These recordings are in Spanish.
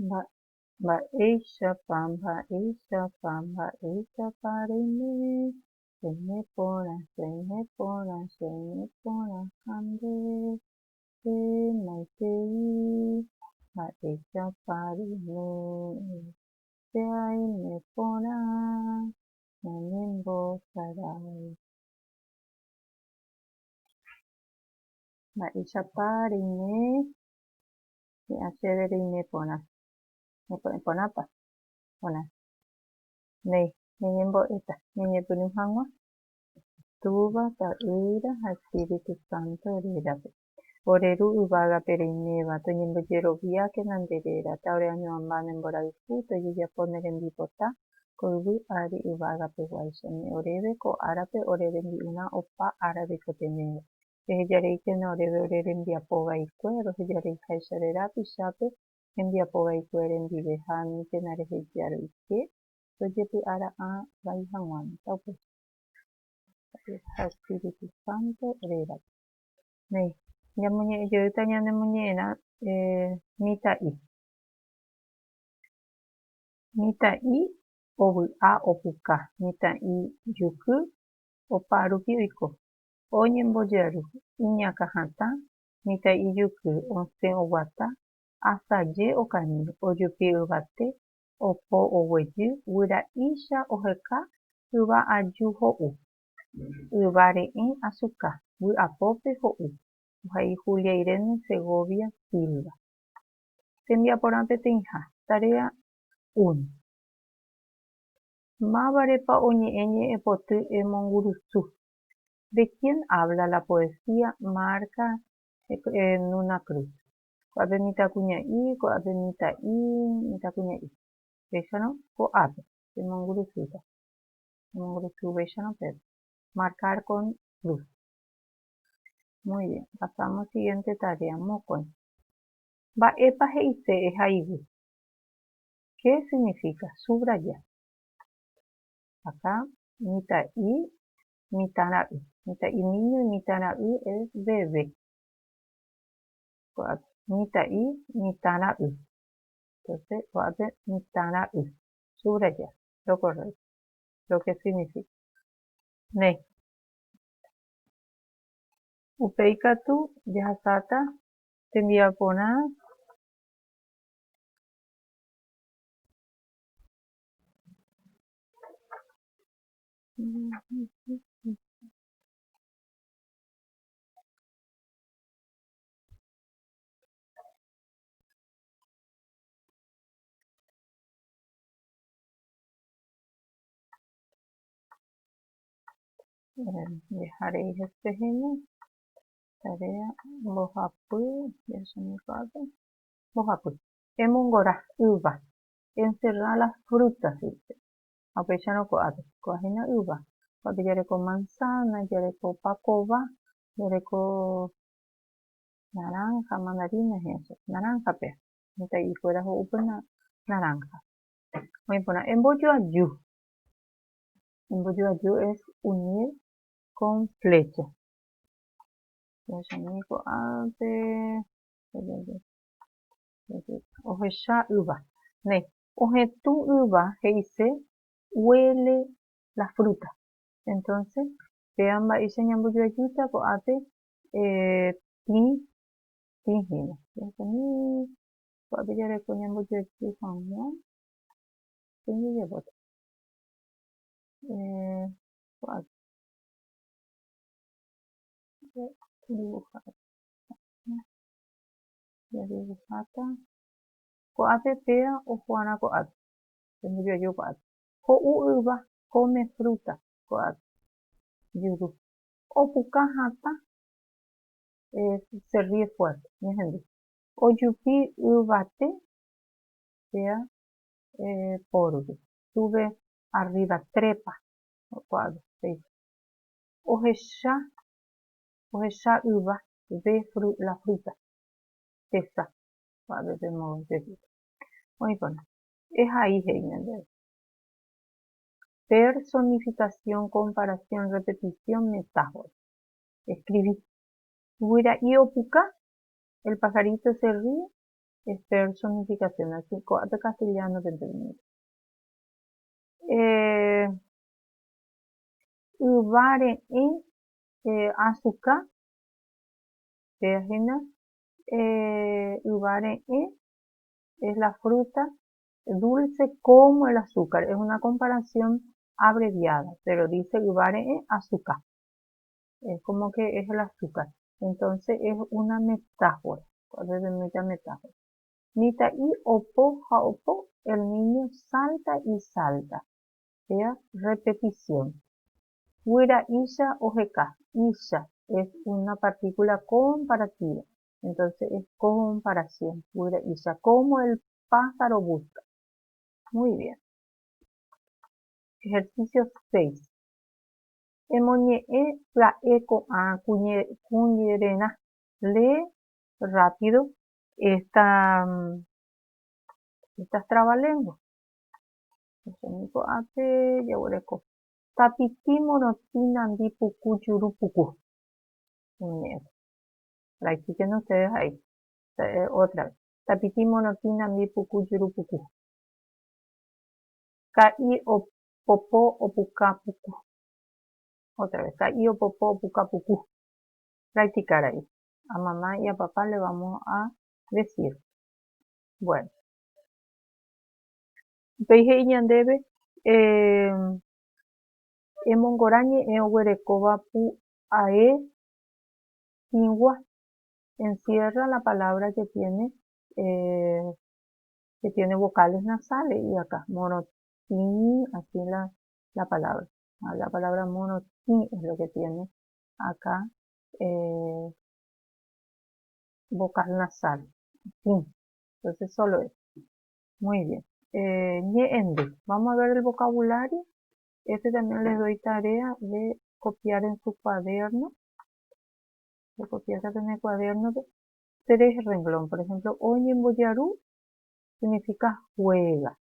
Ba, mba'éichapa, mba'éichapa, mba'éichapa reime porã kande maitei mba'éichapa reime aime porã nañembosarái. Mba'éichapa reime hi'ã chéve reime porã porãpa porã néi ñeñembo'éta ñeñepyrũ hag̃ua túva, ta'ýra ha Espíritu Santo rérape ore ru yvágape reiméva toñembojeroviáke nde réra ta ore añamemba ne mborayhu tojejapo ne rembipota ko yvy ári yvágapeguáichani oréve ko árape ore rembi'yrã opa ára reikotenéva rehejareíkena oréve ore rembiapovaikue rohejareiháicha rerapichápe hembiapovaikue rendive ha aníntena reheja roike tojepy'ara'ã vai hag̃uámi ta upéicha ha Espíritu Santo rérape néi jeýta ñanemoñe'ẽrã mitã'i ovy'a opuka mitã'i juky opárupi oiko oñembojeru iñakãhatã mitã'i juky osẽ oguata asaje okañy ojupi yvate opo oguejy guyra'icha oheka yva aju ho'u yva re'ẽ azuka vy'apópe ho'u ohai Julia Irene Segovia Silva. Tembiaporã peteĩha. Tarea 1. Mávarepa oñe'ẽ ñe'ẽpoty emongurusu. ¿De quién habla la poesía Marca Nuna Cruz? Ko'ápe mitãkuña'i, ko'ápe mitãkuña'i. Péichano ko'ápe emongurusúta. Emongurusúvaichano pépe. Marcar con cruz. Muy bien. Pasamos siguiente tarea. Mokõi. Mba'épa he'ise ehaígui. ¿Qué significa? Subrayar. Acá mitã'i mitãra'y. Mitã'i niño y mitãra'y es bebé. Mitã'i mitãra'y. Entonces, ko'ápe mitãra'y. Subrayar. Lo correcto. Lo que significa. Néi. Upéi katu jaháta tembiaporã dejaréis espejeme. Tarea mbohapy. Mbohapy. Emongora yva. Encerrar las frutas. Apéicharõ ko'ápe. Ko'áhína yva. Ko'ápe jareko manzana, jareko pakova, jareko naranja, mandarina naranjape. Mitã'i kuéra ho'úpe naranja. Oĩporã embojoaju. Embojoaju es unir con flecha. Ko'ápe ohecha yva. Néi. Ohetũ yva he'ise huele la fruta. Entonces, péva mba'éicha ñambojoajúta ko'ápe tĩhína. Ko'ápe jareko ñambojoaju hag̃ua. Pengejepóta. Ko'ápe. Dibujáta. Ko'ápe péva ohuarã ko'ápe. Embojoaju ko'ápe. Ho'u yva come fruta. Ko'ápe. Juru. Opuka hatã se ríe fuerte. Ñehendu. Ojupi yvate péva pórube. Sube arriba. Trepa. Ko'ápe. Ohecha yva ve la fruta. Tesa. Ko'ápe pemoguejýta. Oĩporã. Ehai he'i ñandéve. Personificación, comparación, repetición, metáfora. Escribí. Guyra'i opuka. El pajarito se ríe. es personificación, así de castellano de Uvare azúcar, uvare es la fruta dulce como el azúcar. Es una comparación abreviada, pero dice uvare azúcar. Es como que es el azúcar. Entonces es una metáfora. ¿Cuál es mucha metáfora? Mita y opo, jaopo, el niño salta y salta. Sea repetición. Fuera isha o jeka. Isha es una partícula comparativa. Entonces es comparación. Fuera isha, como el pájaro busca. Muy bien. Ejercicio 6. Emoñe la eco a cuñerena. Lee rápido estas trabalenguas. Tapiti monotina puku churupuku. Practiquen ustedes ahí. Otra vez. Tapiti monotina puku churupuku. Kai o popo o pukapuku. Otra vez. Kai o popo o pukapuku. Practicar ahí. A mamá y a papá le vamos a decir. Bueno. Peije iñandebe emongorañe oguerekóva pu ae ingua. Encierra la palabra que tiene vocales nasales y acá monotín, así la palabra. La palabra monotín es lo que tiene acá vocal nasal. Entonces solo es. Muy bien. Vamos a ver el vocabulario. También les doy tarea de copiar en su cuaderno. De copiar en el cuaderno de 3 renglones. Por ejemplo, Oñemboyarú significa juega.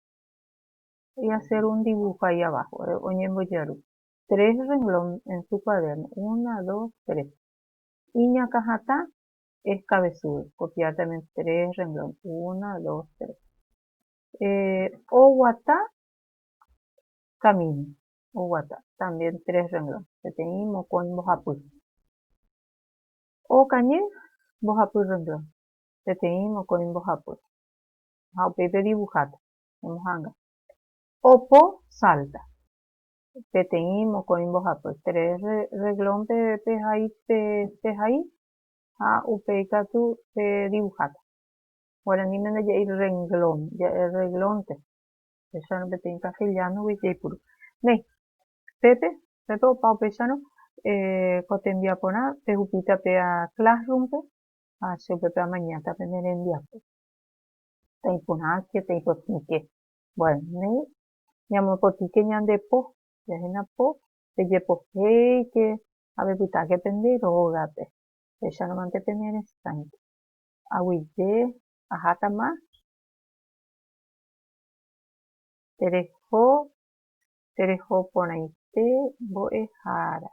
Y hacer un dibujo ahí abajo. Oñemboyarú. 3 renglones en su cuaderno. 1, 2, 3. Iñacajatá es cabezudo. Copiar también 3 renglones. 1, 2, 3. Oguatá, camino. Oguatá, también 3 renglones. Tenemos con bojapul. Ocañé, bojapul renglón. Tenemos con bojapul. Jaupepe dibujata. Mojanga. Opo, salta. Tenemos con bojapul. 3 reglón pejaí. A upeika tu dibujata. Guaraní me ya el renglón. Ya el renglón te. Eso no me tengo castellano, puro. Pepe o Pau Pesano, cotendia pona, pejupita pea classroom, a pepe mañana pe merendia. Tem punake, tem potike. Bueno, llamo potike ñande po, ya po, te llepo que a ver puta que penderoga pe. Ella no mante penere estanque. Aguille, ajata más. Terejo pona ite, boejara.